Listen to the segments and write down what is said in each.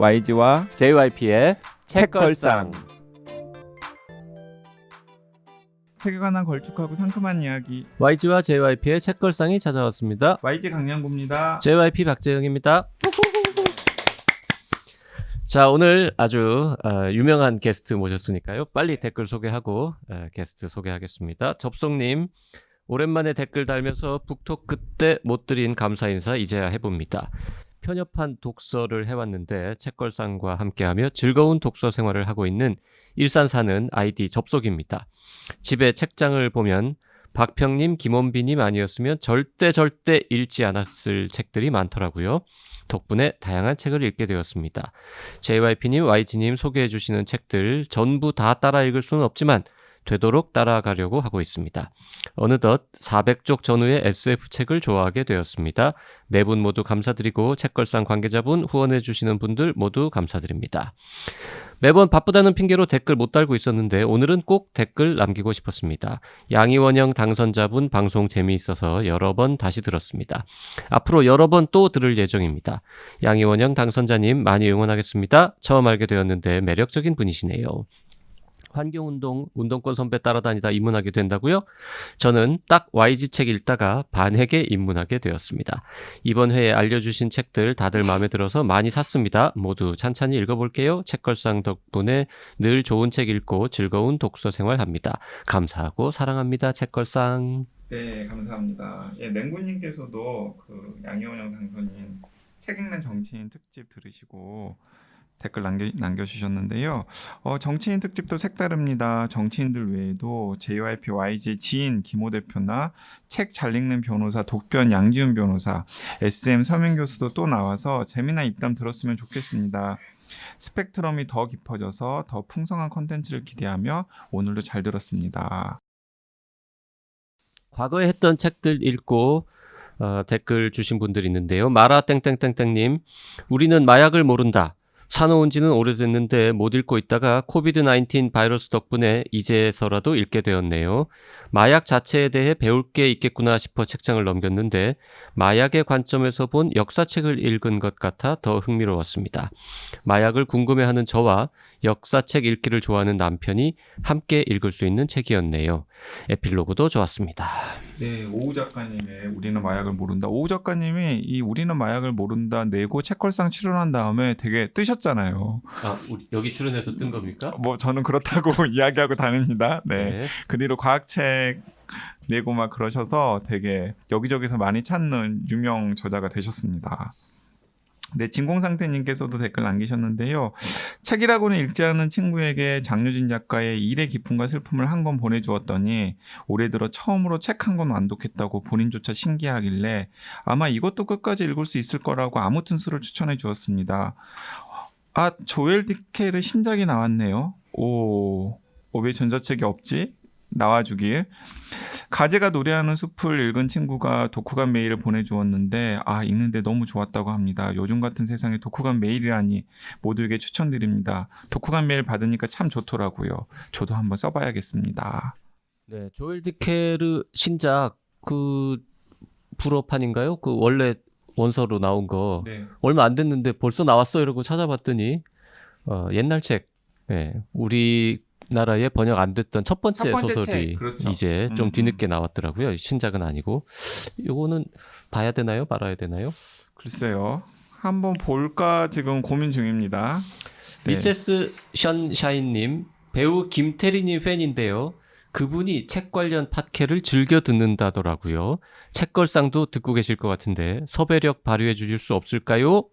YG와 JYP의 책걸상. 책에 관한 걸쭉하고 상큼한 이야기. YG와 JYP의 책걸상이 찾아왔습니다. YG 강량구입니다. JYP 박재영입니다. 자, 오늘 아주 유명한 게스트 모셨으니까요. 빨리 댓글 소개하고 게스트 소개하겠습니다. 접속님, 오랜만에 댓글 달면서 북톡 그때 못 드린 감사 인사 이제야 해봅니다. 편협한 독서를 해왔는데 책걸상과 함께하며 즐거운 독서 생활을 하고 있는 일산 사는 아이디 접속입니다. 집에 책장을 보면 박평님, 김원비님 아니었으면 절대 읽지 않았을 책들이 많더라고요. 덕분에 다양한 책을 읽게 되었습니다. JYP님, YG님 소개해 주시는 책들 전부 다 따라 읽을 수는 없지만 되도록 따라가려고 하고 있습니다. 어느덧 400쪽 전후의 SF 책을 좋아하게 되었습니다. 네 분 모두 감사드리고 책걸상 관계자분, 후원해 주시는 분들 모두 감사드립니다. 매번 바쁘다는 핑계로 댓글 못 달고 있었는데 오늘은 꼭 댓글 남기고 싶었습니다. 양이원형 당선자분 방송 재미있어서 여러 번 다시 들었습니다. 앞으로 여러 번 또 들을 예정입니다. 양이원형 당선자님 많이 응원하겠습니다. 처음 알게 되었는데 매력적인 분이시네요. 환경운동, 운동권 선배 따라다니다 입문하게 된다고요? 저는 딱 YG 책 읽다가 반에게 입문하게 되었습니다. 이번 회에 알려주신 책들 다들 마음에 들어서 많이 샀습니다. 모두 찬찬히 읽어볼게요. 책걸상 덕분에 늘 좋은 책 읽고 즐거운 독서 생활합니다. 감사하고 사랑합니다. 책걸상. 네, 감사합니다. 예, 맹구님께서도 그 양이원형 당선인 책 읽는 정치인 특집 들으시고 댓글 남겨주셨는데요. 정치인 특집도 색다릅니다. 정치인들 외에도 JYP YG 지인 김호 대표나 책 잘 읽는 변호사 독변 양지훈 변호사, SM 서민 교수도 또 나와서 재미난 입담 들었으면 좋겠습니다. 스펙트럼이 더 깊어져서 더 풍성한 컨텐츠를 기대하며 오늘도 잘 들었습니다. 과거에 했던 책들 읽고 댓글 주신 분들이 있는데요. 마라 땡땡땡땡님, 우리는 마약을 모른다. 사놓은 지는 오래됐는데 못 읽고 있다가 코비드-19 바이러스 덕분에 이제서라도 읽게 되었네요. 마약 자체에 대해 배울 게 있겠구나 싶어 책장을 넘겼는데 마약의 관점에서 본 역사책을 읽은 것 같아 더 흥미로웠습니다. 마약을 궁금해하는 저와 역사책 읽기를 좋아하는 남편이 함께 읽을 수 있는 책이었네요. 에필로그도 좋았습니다. 네, 오우 작가님의 우리는 마약을 모른다. 오우 작가님이 이 우리는 마약을 모른다 내고 책걸상 출연한 다음에 되게 뜨셨잖아요. 아, 여기 출연해서 뜬 겁니까? 뭐 저는 그렇다고 이야기하고 다닙니다. 네. 그 뒤로 과학책 내고 막 그러셔서 되게 여기저기서 많이 찾는 유명 저자가 되셨습니다. 네, 진공상태님께서도 댓글 남기셨는데요. 책이라고는 읽지 않은 친구에게 장유진 작가의 일의 기쁨과 슬픔을 한 권 보내주었더니 올해 들어 처음으로 책 한 권 완독했다고 본인조차 신기하길래 아마 이것도 끝까지 읽을 수 있을 거라고 아무튼 수를 추천해 주었습니다. 아, 조엘 디켈의 신작이 나왔네요. 왜 전자책이 없지? 나와주길. 가재가 노래하는 숲을 읽은 친구가 독후감 메일을 보내주었는데 읽는데 너무 좋았다고 합니다. 요즘 같은 세상에 독후감 메일이라니 모두에게 추천드립니다. 독후감 메일 받으니까 참 좋더라고요. 저도 한번 써봐야겠습니다. 네, 조엘 디케르 신작 그 불어판인가요? 그 원래 원서로 나온 거 네. 얼마 안 됐는데 벌써 나왔어 이러고 찾아봤더니 옛날 책, 우리나라에 번역 안 됐던 첫 번째 소설이 그렇죠. 이제 좀 뒤늦게 나왔더라고요. 신작은 아니고. 요거는 봐야 되나요? 말아야 되나요? 글쎄요. 한번 볼까 지금 고민 중입니다. 네. 미세스 션샤인님, 배우 김태리님 팬인데요. 그분이 책 관련 팟캐를 즐겨 듣는다더라고요. 책걸상도 듣고 계실 것 같은데 섭외력 발휘해 주실 수 없을까요?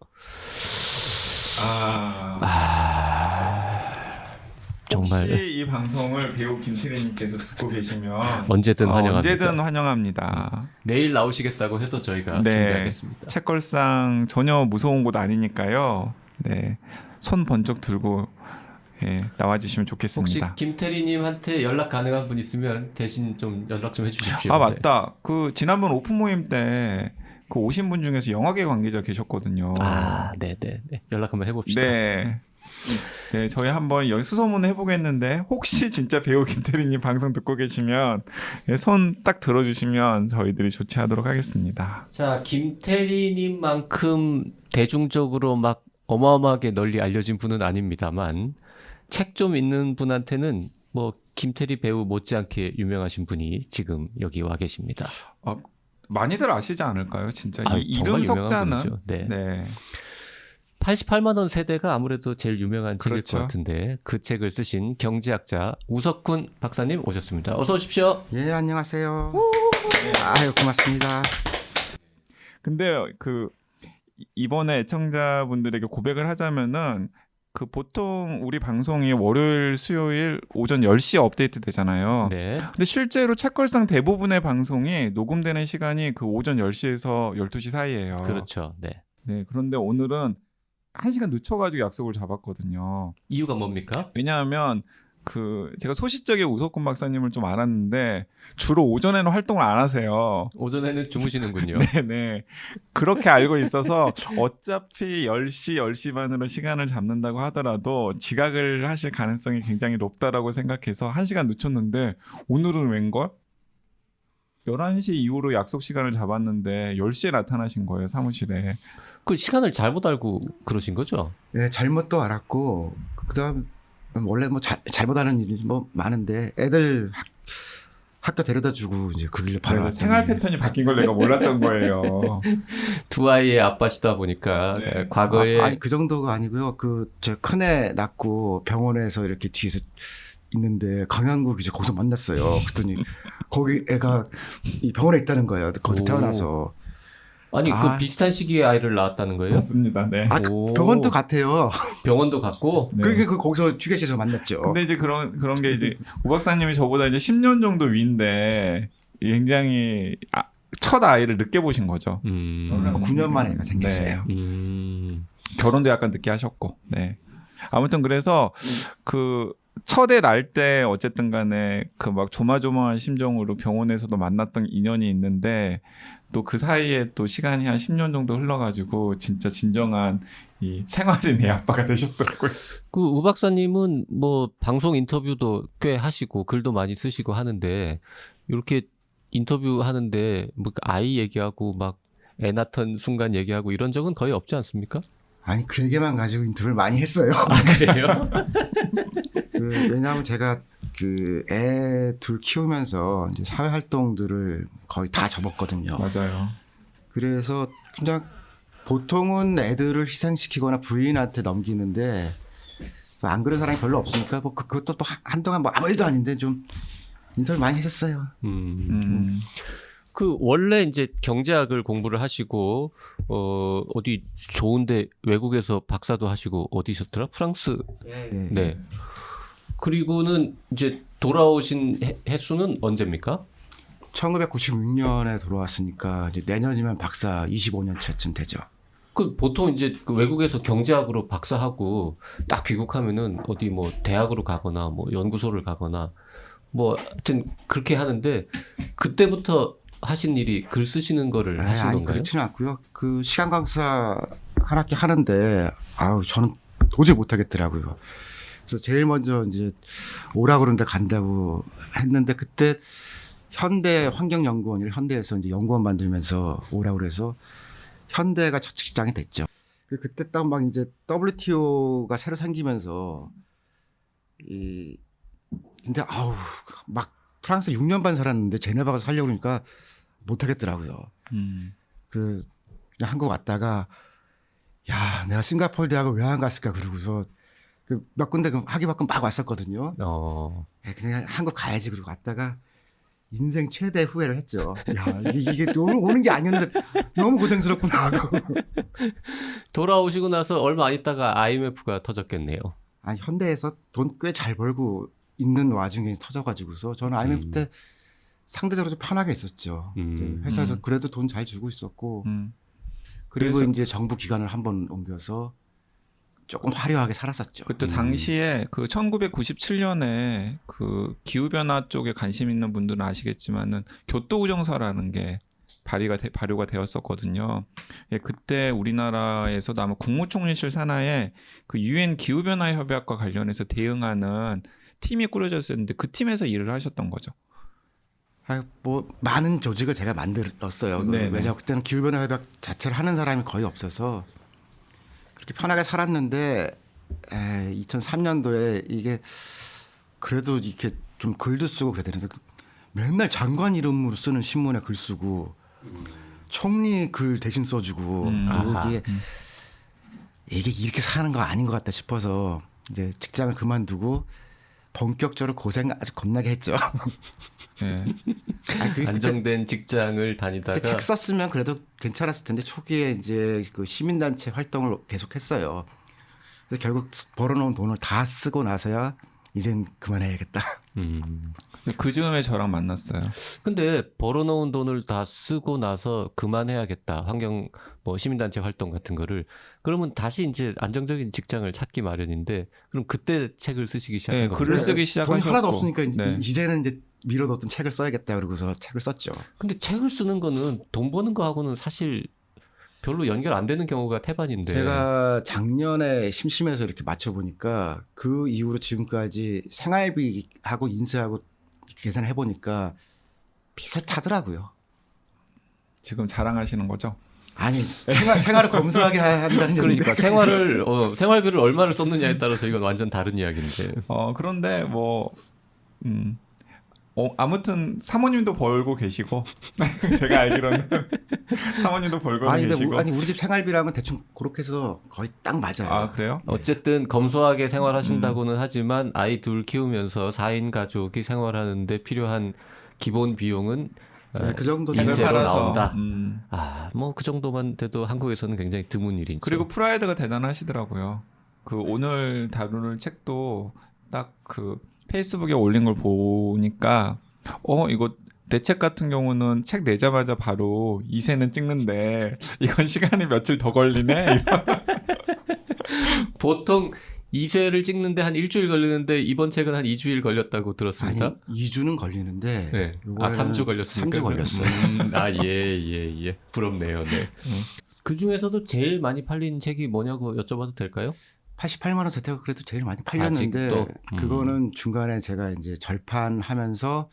정말 혹시 이 방송을 배우 김태리님께서 듣고 계시면 언제든 환영합니다. 언제든 환영합니다. 내일 나오시겠다고 해도 저희가 준비하겠습니다. 책걸상 전혀 무서운 곳 아니니까요. 네, 손 번쩍 들고 나와주시면 좋겠습니다. 혹시 김태리님한테 연락 가능한 분 있으면 대신 좀 연락 좀 해주십시오. 맞다. 그 지난번 오픈 모임 때 그 오신 분 중에서 영화계 관계자 계셨거든요. 네네. 연락 한번 해봅시다. 네, 저희 한번 여기 수소문 해보겠는데 혹시 진짜 배우 김태리님 방송 듣고 계시면 손 딱 들어주시면 저희들이 조치하도록 하겠습니다. 자, 김태리님만큼 대중적으로 막 어마어마하게 널리 알려진 분은 아닙니다만 책 좀 읽는 분한테는 뭐 김태리 배우 못지않게 유명하신 분이 지금 여기 와 계십니다. 많이들 아시지 않을까요? 진짜 아, 이 정말 이름 유명한 석자는 분이죠. 네. 네. 88만 원 세대가 아무래도 제일 유명한 책일 그렇죠. 것 같은데 그 책을 쓰신 경제학자 우석훈 박사님 오셨습니다. 어서 오십시오. 예, 안녕하세요. 아유, 고맙습니다. 근데 이번에 애청자분들에게 고백을 하자면은 보통 우리 방송이 월요일, 수요일 오전 10시에 업데이트 되잖아요. 네. 근데 실제로 책걸상 대부분의 방송이 녹음되는 시간이 오전 10시에서 12시 사이예요. 그렇죠. 네. 네, 그런데 오늘은 1시간 늦춰가지고 약속을 잡았거든요. 이유가 뭡니까? 왜냐하면 제가 소시적인 우석훈 박사님을 좀 알았는데 주로 오전에는 활동을 안 하세요. 오전에는 주무시는군요. 네네. 그렇게 알고 있어서 어차피 10시, 10시 반으로 시간을 잡는다고 하더라도 지각을 하실 가능성이 굉장히 높다라고 생각해서 1시간 늦췄는데 오늘은 웬걸? 11시 이후로 약속 시간을 잡았는데 10시에 나타나신 거예요, 사무실에. 그 시간을 잘못 알고 그러신 거죠? 예, 잘못도 알았고 그다음 원래 뭐 잘못 하는 일이 뭐 많은데 애들 학교 데려다주고 이제 그 길로 바로 왔더니 생활 패턴이 바뀐 걸 내가 몰랐던 거예요. 두 아이의 아빠시다 보니까 네. 과거에 아니 그 정도가 아니고요. 제 큰애 낳고 병원에서 이렇게 뒤에서 있는데 강양국 이제 거기서 만났어요. 그랬더니 거기 애가 이 병원에 있다는 거예요. 거기 오. 태어나서. 아니 그 비슷한 시기에 아이를 낳았다는 거예요? 맞습니다. 네. 그 오. 병원도 같아요. 병원도 갔고 네. 그러니까 거기서 휴게실에서 만났죠. 근데 이제 그런 게 이제 우 박사님이 저보다 이제 10년 정도 위인데 굉장히 첫 아이를 늦게 보신 거죠. 9년 만에 애가 생겼어요. 결혼도 약간 늦게 하셨고. 네. 아무튼 그래서 첫애 날 때 어쨌든 간에 막 조마조마한 심정으로 병원에서도 만났던 인연이 있는데 또 그 사이에 또 시간이 한 10년 정도 흘러가지고 진짜 진정한 이 생활인 애 아빠가 되셨더라고요. 그 우 박사님은 뭐 방송 인터뷰도 꽤 하시고 글도 많이 쓰시고 하는데 이렇게 인터뷰 하는데 뭐 아이 얘기하고 막 애 낳던 순간 얘기하고 이런 적은 거의 없지 않습니까? 아니 그 얘기만 가지고 인터뷰를 많이 했어요. 그래요? 왜냐하면 제가 애 둘 키우면서 이제 사회 활동들을 거의 다 접었거든요. 맞아요. 그래서 그냥 보통은 애들을 희생시키거나 부인한테 넘기는데 안 그런 사람이 별로 없으니까 뭐 그것도 또 한동안 뭐 아무 일도 아닌데 좀 인터뷰 많이 했었어요. 그 원래 이제 경제학을 공부를 하시고 어디 좋은데 외국에서 박사도 하시고 어디셨더라? 프랑스. 네. 그리고는 이제 돌아오신 횟수는 언제입니까? 1996년에 돌아왔으니까 이제 내년이면 박사 25년 차쯤 되죠. 그 보통 이제 그 외국에서 경제학으로 박사하고 딱 귀국하면은 어디 뭐 대학으로 가거나 뭐 연구소를 가거나 뭐 하여튼 그렇게 하는데 그때부터 하신 일이 글 쓰시는 거를 하신 아니 건가요? 그렇지는 않고요. 그 시간 강사 한 학기 하는데 저는 도저히 못하겠더라고요. 그래서 제일 먼저 이제 오라고 그러는데 간다고 했는데 그때 현대 환경연구원 현대에서 이제 연구원 만들면서 오라고 그래서 현대가 첫 직장이 됐죠. 그때 딱 막 이제 WTO가 새로 생기면서 근데 막 프랑스 6년 반 살았는데 제네바 가서 살려고 그러니까 못하겠더라고요. 그냥 한국 왔다가 야 내가 싱가포르 대학을 왜 안 갔을까 그러고서 몇 군데 학위 받고 막 왔었거든요. 그냥 한국 가야지 그러고 왔다가 인생 최대 후회를 했죠. 야 이게 오는 게 아니었는데 너무 고생스럽구나 하고. 돌아오시고 나서 얼마 안 있다가 IMF가 터졌겠네요. 아니 현대에서 돈 꽤 잘 벌고 있는 와중에 터져가지고서 저는 IMF 때 상대적으로 좀 편하게 있었죠. 회사에서 그래도 돈 잘 주고 있었고 그리고 이제 정부 기관을 한번 옮겨서 조금 화려하게 살았었죠. 그때 당시에 1997년에 기후 변화 쪽에 관심 있는 분들은 아시겠지만은 교토우정서라는 게 발효가 되었었거든요. 예, 그때 우리나라에서도 아마 국무총리실 산하에 유엔 기후 변화 협약과 관련해서 대응하는 팀이 꾸려졌었는데 그 팀에서 일을 하셨던 거죠. 뭐 많은 조직을 제가 만들었어요. 왜냐하면 그때는 기후 변화 협약 자체를 하는 사람이 거의 없어서. 그렇게 편하게 살았는데 2003년도에 이게 그래도 이렇게 좀 글도 쓰고 그래야 되는데 맨날 장관 이름으로 쓰는 신문에 글 쓰고 총리 글 대신 써주고 여기에 이게 이렇게 사는 거 아닌 것 같다 싶어서 이제 직장을 그만두고 본격적으로 고생 아주 겁나게 했죠. 네. 안정된 직장을 다니다가 책 썼으면 그래도 괜찮았을 텐데 초기에 이제 그 시민단체 활동을 계속했어요. 그래서 결국 벌어놓은 돈을 다 쓰고 나서야 이젠 그만해야겠다. 그 즈음에 저랑 만났어요. 근데 벌어놓은 돈을 다 쓰고 나서 그만해야겠다. 환경 뭐 시민단체 활동 같은 거를 그러면 다시 이제 안정적인 직장을 찾기 마련인데 그럼 그때 책을 쓰시기 시작한 네, 거예요. 글을 쓰기 돈이 시작하셨고. 하나도 없으니까 네. 이제는 이제 미뤄뒀던 책을 써야겠다 그러고서 책을 썼죠. 근데 책을 쓰는 거는 돈 버는 거하고는 사실 별로 연결 안 되는 경우가 태반인데. 제가 작년에 심심해서 이렇게 맞춰보니까 그 이후로 지금까지 생활비하고 인세하고 계산을 해보니까 비슷하더라고요. 지금 자랑하시는 거죠? 아니 생활을 검소하게 한다는 그러니까 얘기니까. 생활비를 얼마를 썼느냐에 따라서 이건 완전 다른 이야기인데. 그런데 아무튼 사모님도 벌고 계시고 제가 알기로는 사모님도 벌고 아니 근데 계시고. 우리 집 생활비랑은 대충 그렇게 해서 거의 딱 맞아요. 아 그래요? 어쨌든 검소하게 생활하신다고는 하지만 아이 둘 키우면서 4인 가족이 생활하는데 필요한 기본 비용은 네, 그 정도 책을 책을 인쇄로 팔아서. 나온다. 뭐 그 정도만 돼도 한국에서는 굉장히 드문 일이죠. 그리고 프라이드가 대단하시더라고요. 그 오늘 다루는 책도 딱 그 페이스북에 올린 걸 보니까 이거 내 책 같은 경우는 책 내자마자 바로 2세는 찍는데 이건 시간이 며칠 더 걸리네. 이런. 보통 2쇄를 찍는데 한 일주일 걸리는데 이번 책은 한 2주일 걸렸다고 들었습니다. 아니 2주는 걸리는데 네. 요거는 3주 걸렸습니까? 3주 걸렸어요. 예. 부럽네요. 네. 그 중에서도 제일 많이 팔린 책이 뭐냐고 여쭤봐도 될까요? 88만 원 세트가 그래도 제일 많이 팔렸는데 아직도? 그거는 중간에 제가 이제 절판하면서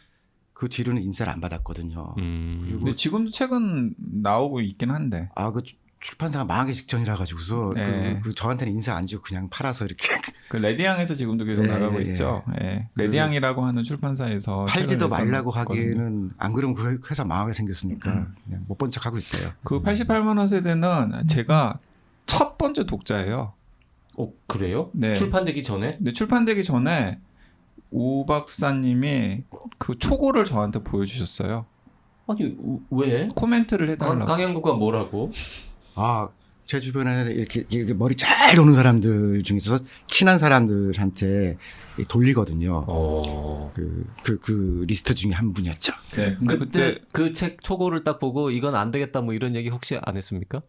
그 뒤로는 인사를 안 받았거든요. 근데 지금도 책은 나오고 있긴 한데. 그 출판사가 망하기 직전이라 가지고서 네. 그 저한테는 인사 안 주고 그냥 팔아서 이렇게 그 레디앙에서 지금도 계속 네, 나가고 네, 있죠. 예. 레디앙이라고 하는 출판사에서 팔지도 책을 말라고 냈었거든요. 하기에는 안 그러면 그 회사 망하게 생겼으니까 그냥 못 본 척 하고 있어요. 그 88만 원 세대는 제가 첫 번째 독자예요. 그래요? 네. 출판되기 전에? 근데 출판되기 전에 오 박사님이 그 초고를 저한테 보여주셨어요. 아니 왜? 코멘트를 해달라고. 강양구가 뭐라고? 제 주변에 이렇게 머리 잘 도는 사람들 중에서 친한 사람들한테 돌리거든요. 그 리스트 중에 한 분이었죠. 네. 근데 그때 그 책 초고를 딱 보고 이건 안 되겠다 뭐 이런 얘기 혹시 안 했습니까?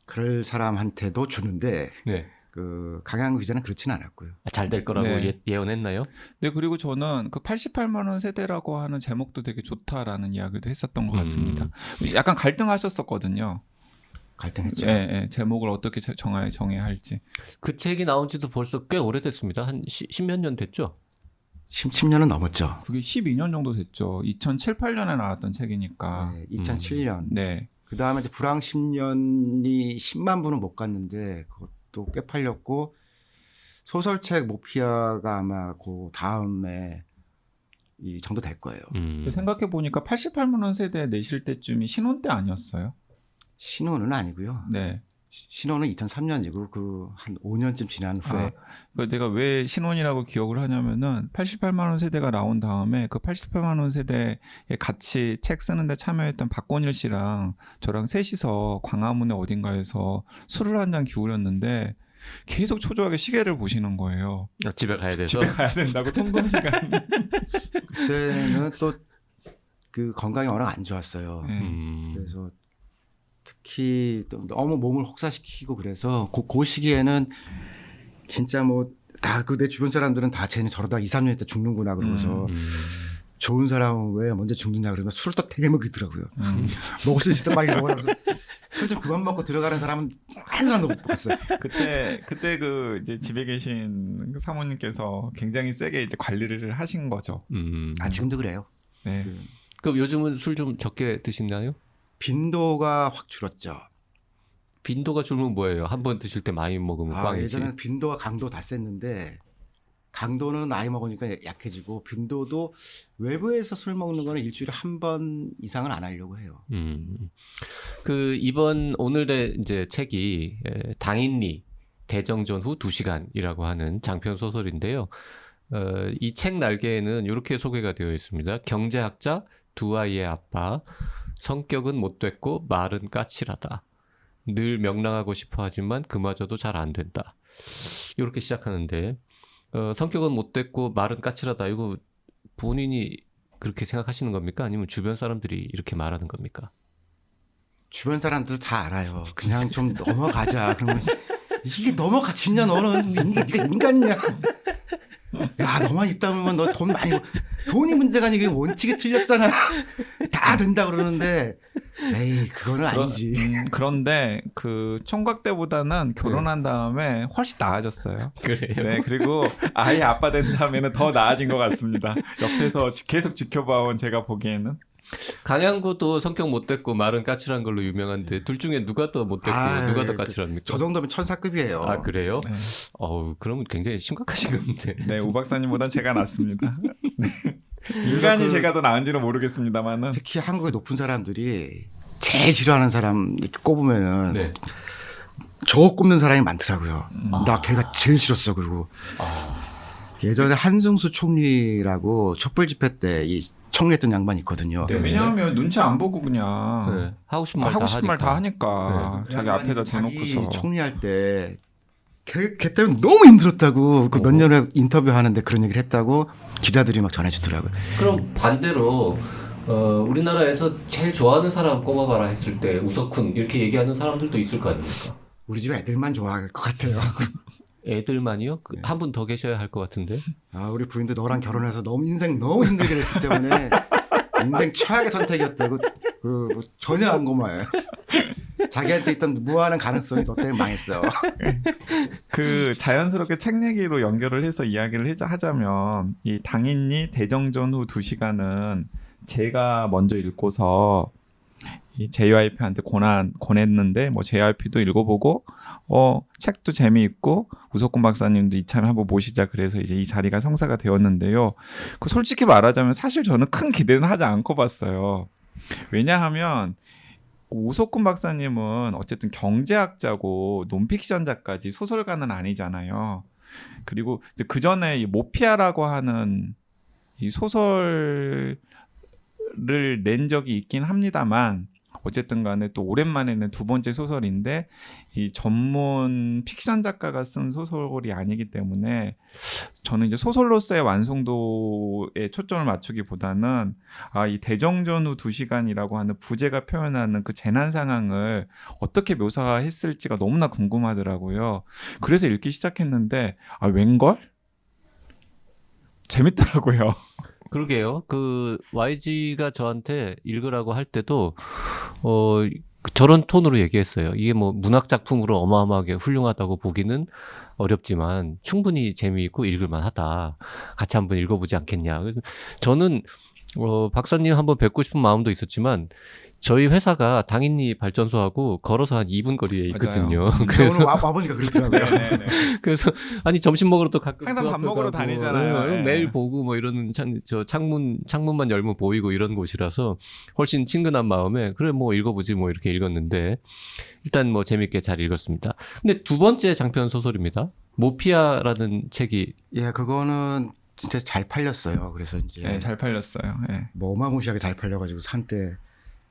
그럴 사람한테도 주는데 네. 그 강양구 기자는 그렇지는 않았고요. 잘 될 거라고 네. 예언했나요? 네, 그리고 저는 그 88만 원 세대라고 하는 제목도 되게 좋다라는 이야기도 했었던 것 같습니다. 약간 갈등하셨었거든요. 갈등했죠. 예, 제목을 어떻게 정해야 할지. 그 책이 나온 지도 벌써 꽤 오래됐습니다. 한 10몇 년 됐죠? 10년은 넘었죠. 그게 12년 정도 됐죠. 2007, 8년에 나왔던 책이니까. 네, 2007년. 네. 그 다음에 이제 불황 10년이 10만 부는 못 갔는데 그것도 꽤 팔렸고 소설책 모피아가 아마 그 다음에 이 정도 될 거예요. 생각해 보니까 88만 원 세대 내실 때쯤이 신혼 때 아니었어요? 신혼은 아니고요. 네. 신혼은 2003년이고 그 한 5년쯤 지난 후에 내가 왜 신혼이라고 기억을 하냐면은 88만 원 세대가 나온 다음에 그 88만 원 세대에 같이 책 쓰는데 참여했던 박건일 씨랑 저랑 셋이서 광화문의 어딘가에서 술을 한 잔 기울였는데 계속 초조하게 시계를 보시는 거예요. 집에 가야 돼서. 집에 가야 된다고 통금 시간. 그때는 또 그 건강이 워낙 안 좋았어요. 그래서 특히 또 너무 몸을 혹사시키고 그래서 그 시기에는 진짜 뭐 다 그 내 주변 사람들은 다 쟤는 저러다 2, 3년 있다 죽는구나 그러고서 좋은 사람은 왜 먼저 죽느냐 그러면 술을 또 되게 먹이더라고요. 먹을 수 있을 때 빨리 먹으라면서 술 좀 그만 먹고 들어가는 사람은 한 사람도 못 봤어요. 그때 그 이제 집에 계신 그 사모님께서 굉장히 세게 이제 관리를 하신 거죠. 지금도 그래요. 네. 그럼 요즘은 술 좀 적게 드시나요? 빈도가 확 줄었죠. 빈도가 줄면 뭐예요? 한 번 드실 때 많이 먹으면 꽝이지. 예전에는 빈도와 강도 다 셌는데 강도는 나이 먹으니까 약해지고 빈도도 외부에서 술 먹는 거는 일주일에 한 번 이상은 안 하려고 해요. 그 이번 오늘의 이제 책이 당인리 대정전 후 2시간이라고 하는 장편 소설인데요. 이 책 날개에는 이렇게 소개가 되어 있습니다. 경제학자, 두 아이의 아빠, 성격은 못됐고 말은 까칠하다. 늘 명랑하고 싶어 하지만 그마저도 잘 안 된다. 이렇게 시작하는데 성격은 못됐고 말은 까칠하다. 이거 본인이 그렇게 생각하시는 겁니까? 아니면 주변 사람들이 이렇게 말하는 겁니까? 주변 사람들 다 알아요. 그냥 좀 넘어가자. 그러면 이게 넘어가 진냐 너는 네가 인간이냐? 야 너만 입 다물면 너 돈 많이 돈이 문제가 아니고 이게 원칙이 틀렸잖아. 다 된다 그러는데 에이 그거는 아니지. 그런데 그 총각 때보다는 결혼한 다음에 훨씬 나아졌어요. 그래요? 네, 그리고 아이 아빠 된 다음에는 더 나아진 것 같습니다. 옆에서 계속 지켜봐온 제가 보기에는. 강양구도 성격 못됐고 말은 까칠한 걸로 유명한데 둘 중에 누가 더 못됐고 누가 더 까칠합니까? 저 정도면 천사급이에요. 아 그래요? 네. 그러면 굉장히 심각하신 건데. 네, 오 박사님보단 제가 낫습니다. 네. 인간이 제가 더 나은지는 모르겠습니다만은. 특히 한국의 높은 사람들이 제일 싫어하는 사람 이렇게 꼽으면은 네. 저 꼽는 사람이 많더라고요. 나 걔가 제일 싫었어. 그리고 예전에 한승수 총리라고 촛불 집회 때 이 총리했던 양반이 있거든요. 네. 왜냐하면 눈치 안 보고 그냥 네. 하고 싶은 말 하고 다 싶은 말 다 하니까 그 자기 양반이 앞에다 대놓고서. 자기 총리할 때 걔 때문에 너무 힘들었다고 그 몇 년에 인터뷰하는데 그런 얘기를 했다고 기자들이 막 전해주더라고요. 그럼 반대로 우리나라에서 제일 좋아하는 사람 꼽아봐라 했을 때 우석훈 이렇게 얘기하는 사람들도 있을 거 아닙니까? 우리 집 애들만 좋아할 것 같아요. 애들만이요? 네. 한 분 더 계셔야 할 것 같은데. 우리 부인도 너랑 결혼해서 인생 너무 힘들게 됐기 때문에 인생 최악의 선택이었다고 뭐 전혀 안 고마워요. 자기한테 있던 무한한 가능성이 너 때문에 망했어. 그 자연스럽게 책 얘기로 연결을 해서 이야기를 하자면 이 당인리 대정전 후 2시간은 제가 먼저 읽고서 이 JYP한테 권했는데 뭐 JYP도 읽어보고 책도 재미있고 우석훈 박사님도 이참에 한번 모시자 그래서 이제 이 자리가 성사가 되었는데요. 그 솔직히 말하자면 사실 저는 큰 기대는 하지 않고 봤어요. 왜냐하면 우석훈 박사님은 어쨌든 경제학자고 논픽션 작가지 소설가는 아니잖아요. 그리고 그 전에 이 모피아라고 하는 이 소설을 낸 적이 있긴 합니다만 어쨌든 간에 또 오랜만에 낸 두 번째 소설인데 이 전문 픽션 작가가 쓴 소설이 아니기 때문에 저는 이제 소설로서의 완성도에 초점을 맞추기보다는 이 대정전 후 2시간이라고 하는 부제가 표현하는 그 재난 상황을 어떻게 묘사했을지가 너무나 궁금하더라고요. 그래서 읽기 시작했는데 웬걸? 재밌더라고요. 그러게요. 그 YG가 저한테 읽으라고 할 때도 저런 톤으로 얘기했어요. 이게 뭐 문학 작품으로 어마어마하게 훌륭하다고 보기는 어렵지만 충분히 재미있고 읽을만하다. 같이 한번 읽어보지 않겠냐. 저는 박사님 한번 뵙고 싶은 마음도 있었지만 저희 회사가 당인리 발전소하고 걸어서 한 2분 거리에 있거든요. 그래서 오늘 와보니까 그렇더라고요. 네네. 그래서 아니 점심 먹으러 또 가끔 항상 그 밥 앞에 먹으러 가고, 다니잖아요. 네. 매일 보고 뭐 이러는 저 창문만 열면 보이고 이런 곳이라서 훨씬 친근한 마음에 그래 뭐 읽어보지 뭐 이렇게 읽었는데 일단 뭐 재밌게 잘 읽었습니다. 근데 두 번째 장편 소설입니다. 모피아라는 책이 그거는 진짜 잘 팔렸어요. 그래서 이제 네, 잘 팔렸어요. 네. 뭐 어마무시하게 잘 팔려가지고 한때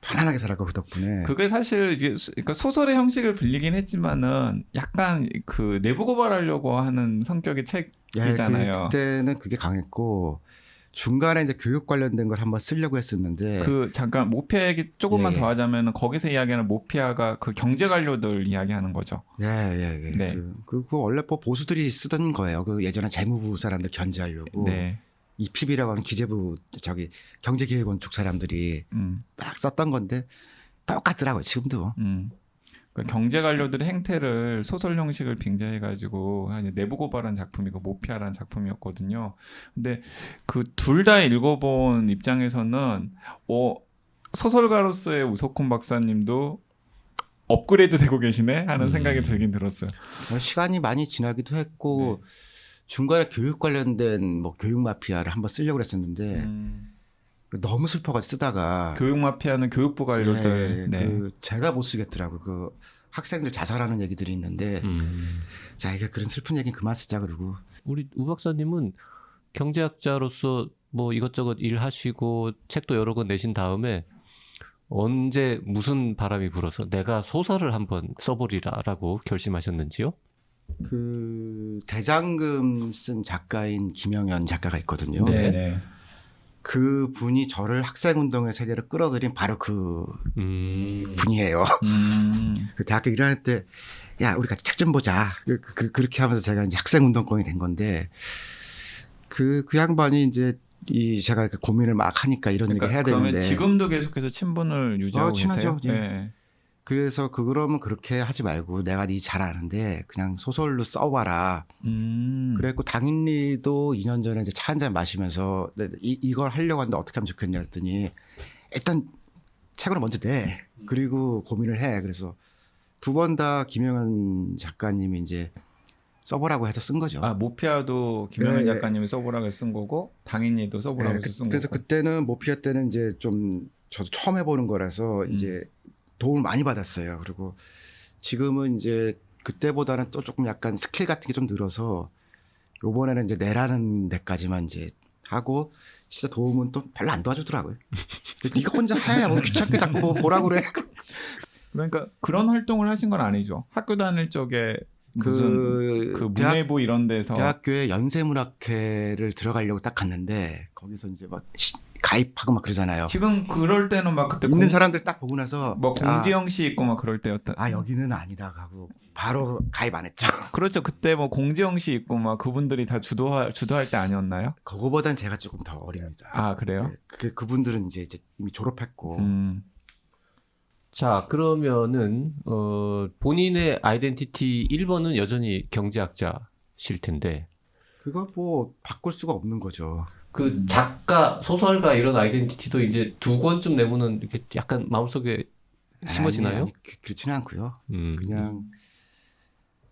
편안하게 살았고 그 덕분에. 그게 사실 이게 그러니까 소설의 형식을 빌리긴 했지만은 약간 그 내부 고발하려고 하는 성격의 책이잖아요. 그때는 그게 강했고 중간에 이제 교육 관련된 걸 한번 쓰려고 했었는데 잠깐 모피아 얘기 조금만 예. 더 하자면 거기서 이야기하는 모피아가 그 경제 관료들 이야기하는 거죠. 예. 네. 그거 원래 뭐 보수들이 쓰던 거예요. 그 예전에 재무부 사람들 견제하려고 네. EPB라고 하는 기재부 경제기획원 쪽 사람들이 막 썼던 건데 똑같더라고요. 지금도. 그러니까 경제 관료들의 행태를 소설 형식을 빙자해가지고 내부 고발한 작품이고 모피아라는 작품이었거든요. 근데 그 둘 다 읽어본 입장에서는 소설가로서의 우석훈 박사님도 업그레이드 되고 계시네 하는 생각이 들긴 들었어요. 시간이 많이 지나기도 했고 네. 중간에 교육 관련된 뭐 교육 마피아를 한번 쓰려고 그랬었는데 너무 슬퍼가지고 쓰다가 교육 마피아는 교육부 관료들. 네. 그 제가 못 쓰겠더라고. 그 학생들 자살하는 얘기들이 있는데 자 이게 그런 슬픈 얘기는 그만 쓰자 그러고. 우리 우 박사님은 경제학자로서 뭐 이것저것 일하시고 책도 여러 권 내신 다음에 언제 무슨 바람이 불어서 내가 소설을 한번 써보리라라고 결심하셨는지요? 그 대장금 쓴 작가인 김영현 작가가 있거든요. 네. 그 분이 저를 학생운동의 세계로 끌어들인 바로 그 분이에요. 그 대학교 1학년 때, 야, 우리 같이 책 좀 보자. 그렇게 하면서 제가 이제 학생운동권이 된 건데, 그 양반이 이제 제가 이렇게 고민을 막 하니까 이런 얘기를 해야 그러면 되는데. 지금도 계속해서 친분을 유지하고 친하죠. 계세요? 예. 네. 그래서 그러면 그렇게 하지 말고 내가 네 잘 아는데 그냥 소설로 써봐라. 그랬고 당인리도 2년 전에 이제 차 한잔 마시면서 이걸 하려고 하는데 어떻게 하면 좋겠냐 했더니 일단 책으로 먼저 내. 그리고 고민을 해. 그래서 두 번 다 김영현 작가님이 이제 써보라고 해서 쓴 거죠. 아, 모피아도 김영현 네, 작가님이 써보라고 해서 쓴 거고 당인리도 써보라고 해서 쓴 그래서 거고. 그때는 모피아 때는 이제 좀 저도 처음 해보는 거라서 이제 도움을 많이 받았어요. 그리고 지금은 이제 그때보다는 또 조금 약간 스킬 같은 게 좀 늘어서 요번에는 이제 내라는 데까지만 이제 하고 진짜 도움은 또 별로 안 도와주더라고요. 네가 혼자 해. 뭐 귀찮게 자꾸 보라고 그래. 그러니까 그런 활동을 하신 건 아니죠. 학교 다닐 적에 무슨 그 문예부 이런 데서 대학교에 연세문학회를 들어가려고 딱 갔는데 거기서 이제 막 가입하고 막 그러잖아요. 지금 그럴 때는 막 그때 있는 사람들 딱 보고 나서 뭐 공지영 씨 있고 막 그럴 때였다. 여기는 아니다 하고 바로 가입 안 했죠. 그렇죠. 그때 뭐 공지영 씨 있고 막 그분들이 다 주도할 때 아니었나요? 그거보단 제가 조금 더 어립니다. 아, 그래요? 그분들은 이제 이미 졸업했고. 자, 그러면은 본인의 아이덴티티 1번은 여전히 경제학자실 텐데 그거 뭐 바꿀 수가 없는 거죠. 그 작가, 소설가 이런 아이덴티티도 이제 두 권쯤 내면은 이렇게 약간 마음속에 심어지나요? 아니, 그렇지는 않고요. 음. 그냥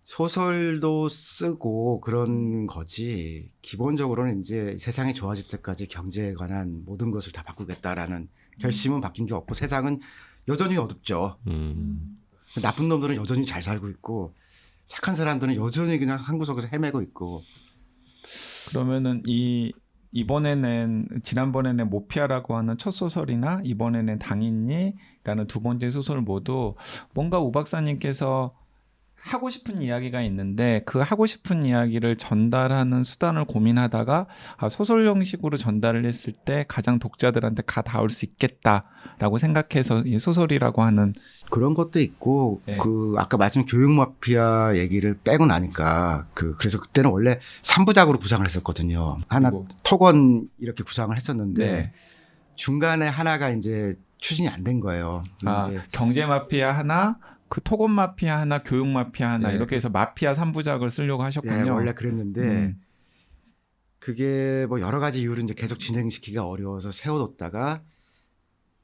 소설도 쓰고 그런 거지. 기본적으로는 이제 세상이 좋아질 때까지 경제에 관한 모든 것을 다 바꾸겠다라는 결심은 바뀐 게 없고 세상은 여전히 어둡죠. 나쁜 놈들은 여전히 잘 살고 있고 착한 사람들은 여전히 그냥 한 구석에서 헤매고 있고. 그러면은 지난번에 낸 모피아라고 하는 첫 소설이나 이번에 낸 당인리라는 두 번째 소설 모두 뭔가 우 박사님께서 하고 싶은 이야기가 있는데 그 하고 싶은 이야기를 전달하는 수단을 고민하다가 소설 형식으로 전달을 했을 때 가장 독자들한테 닿을 수 있겠다라고 생각해서 이 소설이라고 하는 그런 것도 있고 네. 그 아까 말씀 교육 마피아 얘기를 빼고 나니까 그래서 그때는 원래 3부작으로 구상을 했었거든요. 하나 그리고. 톡원 이렇게 구상을 했었는데 네. 중간에 하나가 이제 추진이 안 된 거예요. 이제 경제 마피아 하나, 그 토건 마피아 하나, 교육 마피아 하나 네. 이렇게 해서 마피아 3부작을 쓰려고 하셨군요. 예, 원래 그랬는데 그게 뭐 여러 가지 이유로 이제 계속 진행시키기가 어려워서 세워뒀다가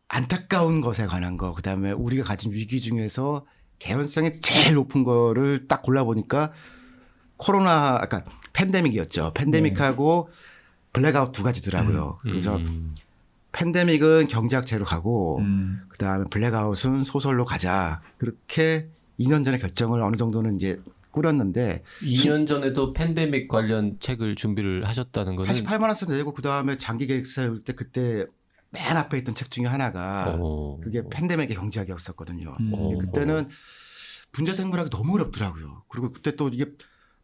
안타까운 것에 관한 거, 그다음에 우리가 가진 위기 중에서 개연성이 제일 높은 거를 딱 골라보니까 아까 팬데믹이었죠. 팬데믹하고 블랙아웃 두 가지더라고요. 그래서 팬데믹은 경제학체로 가고 그다음에 블랙아웃은 소설로 가자. 그렇게 2년 전에 결정을 어느 정도는 이제 꾸렸는데 2년 전에도 팬데믹 관련 책을 준비를 하셨다는 거는 88만 원씩 내고 그다음에 장기 계획 세울 때 그때 맨 앞에 있던 책 중에 하나가 그게 팬데믹의 경제학이었었거든요. 근데 그때는 분자생물학이 너무 어렵더라고요. 그리고 그때 또 이게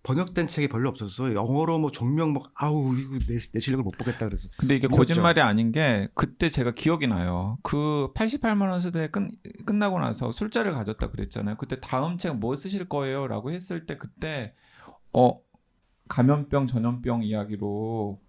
번역된 책이 별로 없어서 영어로 뭐 종명 막 아우 이거 내 실력을 못 보겠다 그래서. 근데 이게 어렵죠. 거짓말이 아닌 게 그때 제가 기억이 나요. 그 88만 원 세대 끝나고 나서 술자를 가졌다 그랬잖아요. 그때 다음 책 뭐 쓰실 거예요라고 했을 때 그때 감염병 전염병 이야기로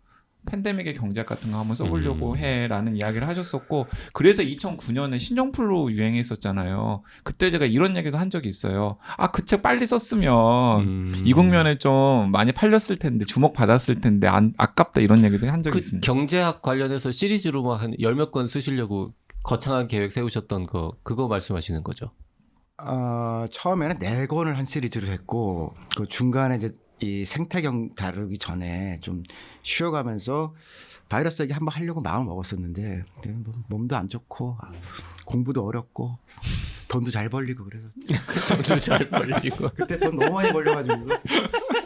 팬데믹의 경제학 같은 거 한번 써보려고 해라는 이야기를 하셨었고 그래서 2009년에 신종플루 유행했었잖아요. 그때 제가 이런 얘기도 한 적이 있어요. 그 책 빨리 썼으면 이 국면에 좀 많이 팔렸을 텐데 주목받았을 텐데 아깝다 이런 얘기도 한 적이 있습니다. 경제학 관련해서 시리즈로 막 한 10몇 권 쓰시려고 거창한 계획 세우셨던 거 그거 말씀하시는 거죠? 처음에는 4권을 한 시리즈로 했고 그 중간에 이제 이 생태경 다루기 전에 좀 쉬어가면서 바이러스 얘기 한번 하려고 마음을 먹었었는데 몸도 안 좋고 공부도 어렵고 돈도 잘 벌리고 그래서 돈도 잘 벌리고. 그때 돈 너무 많이 벌려가지고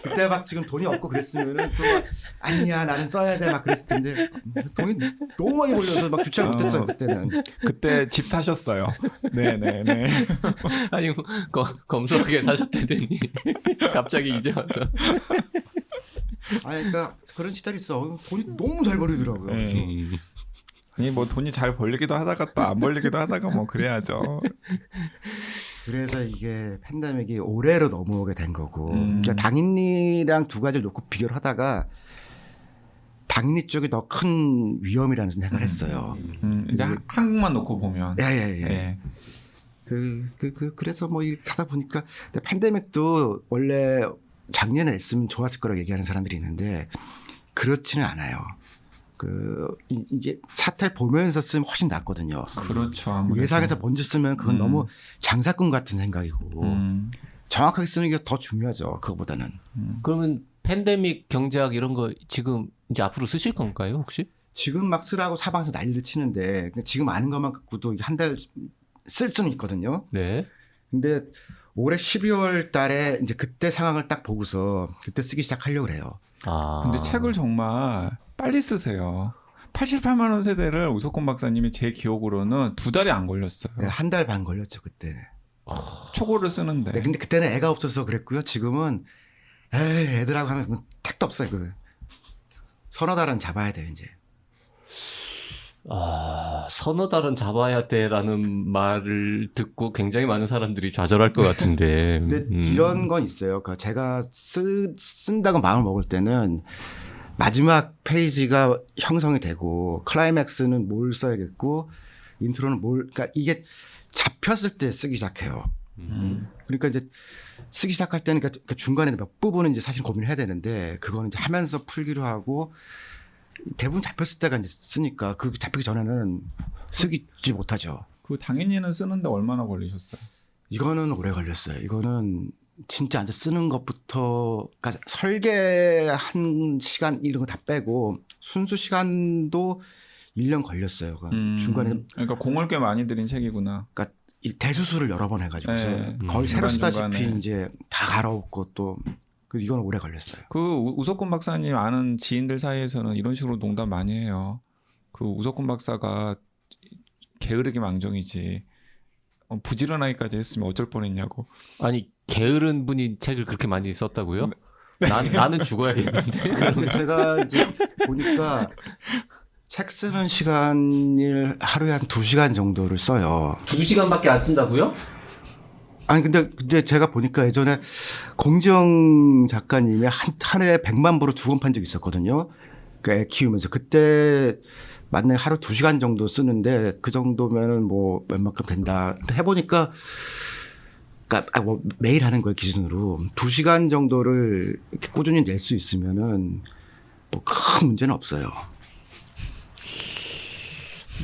그때 막 지금 돈이 없고 그랬으면은 또 막, 아니야 나는 써야 돼 막 그랬을 텐데 돈이 너무 많이 벌려서 막 주체를 못했어요 그때는. 그때 집 사셨어요. 네네네. 아니 검소하게 사셨다더니 갑자기 이제 와서. 그러니까 그런 시절이 있어. 돈이 너무 잘 벌리더라고요. 네. 아니 뭐 돈이 잘 벌리기도 하다가 또 안 벌리기도 하다가 뭐 그래야죠. 그래서 이게 팬데믹이 올해로 넘어오게 된 거고 그러니까 당인리랑 두 가지를 놓고 비교를 하다가 당인리 쪽이 더 큰 위험이라는 생각을 했어요. 이제 한국만 놓고 보면. 예예예. 네. 그래서 뭐 이렇게 하다 보니까 근데 팬데믹도 원래 작년에 했으면 좋았을 거라고 얘기하는 사람들이 있는데 그렇지는 않아요. 이제 사태 보면서 쓰면 훨씬 낫거든요. 그렇죠. 아무래도. 예상해서 먼저 쓰면 그건 너무 장사꾼 같은 생각이고 정확하게 쓰는 게 더 중요하죠. 그거보다는. 그러면 팬데믹 경제학 이런 거 지금 이제 앞으로 쓰실 건가요 혹시? 지금 막 쓰라고 사방에서 난리를 치는데 지금 아는 것만 갖고도 한 달 쓸 수는 있거든요. 네. 근데 올해 12월 달에 이제 그때 상황을 딱 보고서 그때 쓰기 시작하려고 그래요. 근데 책을 정말 빨리 쓰세요. 88만 원 세대를 우석권 박사님이 제 기억으로는 2달이 안 걸렸어요. 네, 한 달 반 걸렸죠 그때. 초고를 쓰는데. 네, 근데 그때는 애가 없어서 그랬고요. 지금은 애들하고 하면 택도 없어요. 서너 달은 잡아야 돼요 이제. 서너 달은 잡아야 돼라는 말을 듣고 굉장히 많은 사람들이 좌절할 것 같은데. 근데 이런 건 있어요. 그러니까 제가 쓴다고 마음을 먹을 때는 마지막 페이지가 형성이 되고 클라이맥스는 뭘 써야겠고 인트로는 그러니까 이게 잡혔을 때 쓰기 시작해요. 그러니까 이제 쓰기 시작할 때는 그러니까 중간에 몇 부분은 이제 사실 고민을 해야 되는데 그거는 이제 하면서 풀기로 하고 대부분 잡혔을 때가 이제 쓰니까 그 잡히기 전에는 쓰지 못하죠. 그 당연히는 쓰는데 얼마나 걸리셨어요? 이거는 오래 걸렸어요. 이거는 진짜 앉아 쓰는 것부터 그러니까 설계한 시간 이런 거 다 빼고 순수 시간도 1년 걸렸어요. 중간에 그러니까 공을 꽤 많이 들인 책이구나. 그러니까 이 대수술을 여러 번 해가지고서 거의 새로 쓰다시피 이제 다 갈아엎고 또 이건 오래 걸렸어요. 그 우석권 박사님 아는 지인들 사이에서는 이런 식으로 농담 많이 해요. 그 우석권 박사가 게으르기 망정이지 부지런하기까지 했으면 어쩔 뻔했냐고. 아니 게으른 분이 책을 그렇게 많이 썼다고요? 나는 죽어야겠는데. 근데 제가 이제 보니까 책 쓰는 시간을 하루에 한 2시간 정도를 써요. 2시간밖에 안 쓴다고요? 아니 근데 제가 보니까 예전에 공지영 작가님이 한 해에 100만 부로 2권 판 적이 있었거든요. 그 애 키우면서 그때 맞네 하루 2시간 정도 쓰는데 그 정도면은 뭐 웬만큼 된다. 해보니까 그러니까 뭐 매일 하는 걸 기준으로 2시간 정도를 이렇게 꾸준히 낼 수 있으면은 뭐 큰 문제는 없어요.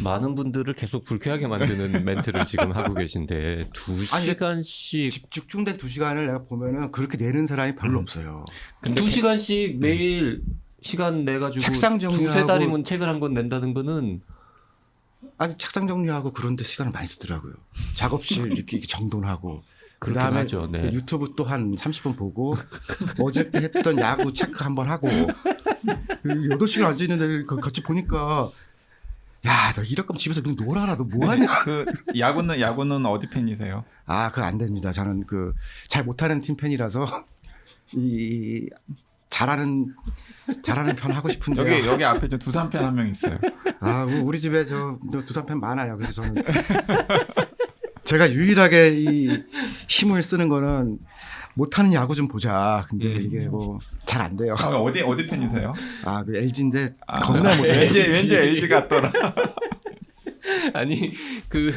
많은 분들을 계속 불쾌하게 만드는 멘트를 지금 하고 계신데 2시간씩 집중된 2시간을 내가 보면은 그렇게 내는 사람이 별로 없어요. 2시간씩 매일 시간 내가지고 책상 정리하고 2-3달이면 책을 한 권 낸다는 거는 아니 책상 정리하고 그런 데 시간을 많이 쓰더라고요. 작업실 이렇게 정돈하고 그렇긴 그다음에 하죠. 네. 유튜브 또 한 30분 보고 어저께 했던 야구 체크 한번 하고 8시간 앉아 있는데 같이 보니까 야, 너 이럴 거면 집에서 그냥 놀아라. 너 뭐 하냐? 그 야구는 어디 팬이세요? 아, 그거 안 됩니다. 저는 잘 못하는 팀 팬이라서 이 잘하는 편 하고 싶은데 여기 앞에 저 두산 팬 한 명 있어요. 아, 우리 집에 저 두산 팬 많아요. 그래서 저는 제가 유일하게 이 힘을 쓰는 거는 못하는 야구 좀 보자. 근데 이게 뭐 잘 안 돼요. 어디 팬이세요? 아, 그 LG인데 겁나 못해. 왠지 LG 같더라. 아니 그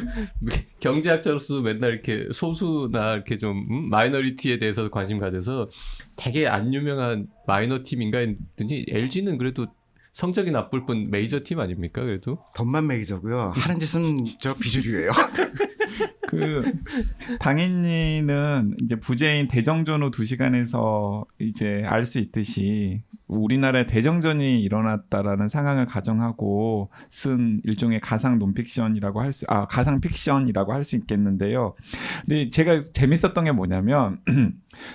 경제학자로서 맨날 이렇게 소수나 이렇게 좀 마이너리티에 대해서 관심 가져서 되게 안 유명한 마이너 팀인가 했더니 LG는 그래도 성적이 나쁠 뿐 메이저 팀 아닙니까 그래도? 덤만 메이저고요. 하는 짓은 저 비주류예요. 그 당인리는 이제 부재인 대정전 후 2시간에서 이제 알 수 있듯이 우리나라에 대정전이 일어났다라는 상황을 가정하고 쓴 일종의 가상 논픽션이라고 가상 픽션이라고 할 수 있겠는데요. 근데 제가 재밌었던 게 뭐냐면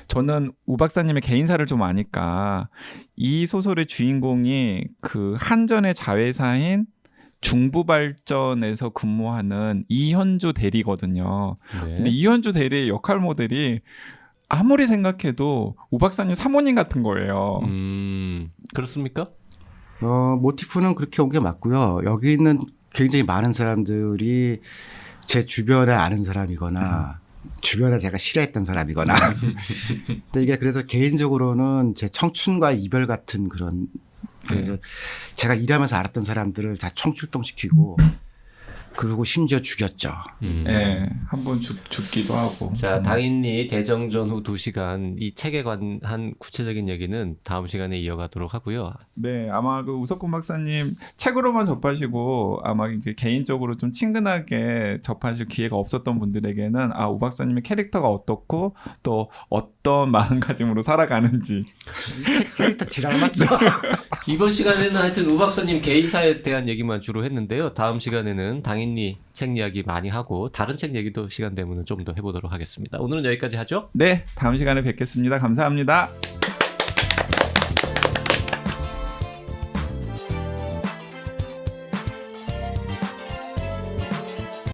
저는 우 박사님의 개인사를 좀 아니까 이 소설의 주인공이 그 한전의 자회사인 중부발전에서 근무하는 이현주 대리거든요. 네. 근데 이현주 대리의 역할 모델이 아무리 생각해도 우 박사님 사모님 같은 거예요. 그렇습니까? 모티프는 그렇게 온 게 맞고요. 여기 있는 굉장히 많은 사람들이 제 주변에 아는 사람이거나 주변에 제가 싫어했던 사람이거나 근데 이게 그래서 개인적으로는 제 청춘과 이별 같은 그런 그래서 제가 일하면서 알았던 사람들을 다 총출동시키고 그리고 심지어 죽였죠. 네, 한번 죽기도 하고. 자, 당인리 대정전 후 2시간 이 책에 관한 구체적인 얘기는 다음 시간에 이어가도록 하고요. 네, 아마 그 우석훈 박사님 책으로만 접하시고 아마 이제 개인적으로 좀 친근하게 접하실 기회가 없었던 분들에게는 우 박사님의 캐릭터가 어떻고 또 어떤 마음가짐으로 살아가는지. 캐릭터 지랄 맞죠? 이번 시간에는 하여튼 우 박사님 개인사에 대한 얘기만 주로 했는데요. 다음 시간에는 당인리 책 이야기 많이 하고 다른 책 얘기도 시간 되면 좀 더 해보도록 하겠습니다. 오늘은 여기까지 하죠. 네, 다음 시간에 뵙겠습니다. 감사합니다.